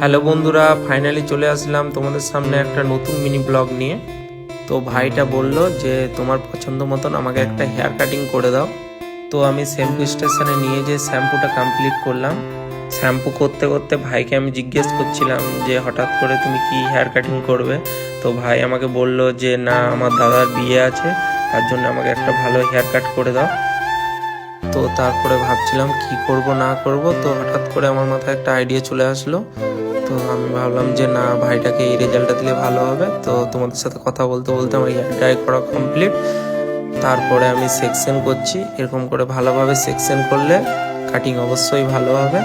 Hello বন্ধুরা, finally চলে আসলাম তোমাদের সামনে একটা নতুন মিনি ব্লগ নিয়ে। তো ভাইটা বলল যে তোমার পছন্দ মতন আমাকে একটা হেয়ার কাটিং করে দাও। তো আমি শ্যাম্পু স্টেশনে নিয়ে যেয়ে শ্যাম্পুটা কমপ্লিট করলাম। শ্যাম্পু করতে করতে ভাইকে আমি জিজ্ঞেস করছিলাম যে হঠাৎ করে তুমি কি হেয়ার কাটিং করবে। তো ভাই আমাকে বলল যে না, আমার দাদার বিয়ে আছে, তার জন্য আমাকে একটা ভালো হেয়ার কাট করে দাও। তো তারপরে ভাবছিলাম কি করব না করব, তো হঠাৎ করে আমার মাথায় একটা আইডিয়া চলে আসলো। তো আমি ভাবলাম যে না, ভাইটাকে এই রেজাল্টটা দিলে ভালো হবে। তো তোমাদের সাথে কথা বলতে বলতে আমার হেয়ার ড্রাই করা কমপ্লিট। তারপরে আমি সেকশন করছি। এরকম করে ভালোভাবে সেকশন করলে কাটিং অবশ্যই ভালো হবে।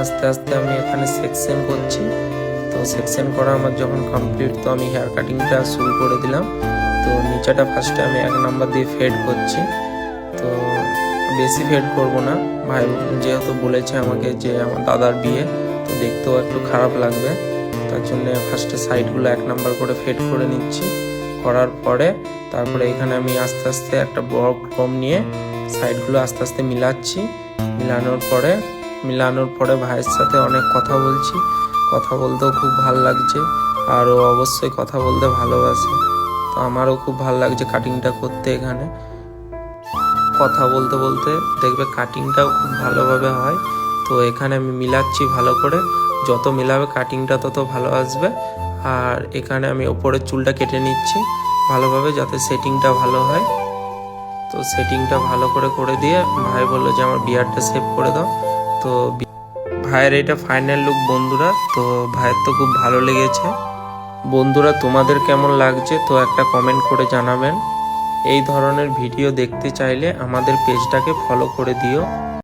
আস্তে আস্তে আমি এখানে সেকশন করছি। তো সেকশন করা আমার যখন কমপ্লিট, তো আমি হেয়ার কাটিংটা শুরু করে দিলাম। তো নিচেটা ফার্স্টে আমি 1 নাম্বার দিয়ে ফেড করছি। তো বেশি ফেড করব না, ভাই যেহেতু বলেছে আমাকে যে আমার দাদার বিয়ে, তো দেখতেও একটু খারাপ লাগবে, তার জন্য ফার্স্টে সাইডগুলো 1 নাম্বার করে ফেড করে নিচ্ছি। করার পরে তারপরে এখানে আমি আস্তে আস্তে একটা বড় ক্রম নিয়ে সাইডগুলো আস্তে আস্তে মিলাচ্ছি। মিলানোর পরে ভাইয়ের সাথে অনেক কথা বলছি। কথা বলতেও খুব ভালো লাগছে, আর ও অবশ্যই কথা বলতে ভালোবাসে। তো আমারও খুব ভালো লাগছে কাটিংটা করতে। এখানে কথা বলতে বলতে দেখবে কাটিংটাও খুব ভালোভাবে হয়। তো এখানে আমি মিলাচ্ছি ভালো করে, যত মিলাবে কাটিংটা তত ভালো আসবে। আর এখানে আমি ওপরের চুলটা কেটে নিচ্ছি ভালোভাবে, যাতে সেটিংটা ভালো হয়। তো সেটিংটা ভালো করে দিয়ে ভাই বললো যে আমার বিয়ারটা সেভ করে দাও। তো ভাইয়ের এটা ফাইনাল লুক বন্ধুরা। তো ভাইয়ের তো খুব ভালো লেগেছে। বন্ধুরা, তোমাদের কেমন লাগছে তো একটা কমেন্ট করে জানাবেন। এই ধরনের ভিডিও দেখতে চাইলে আমাদের পেজটাকে ফলো করে দিও।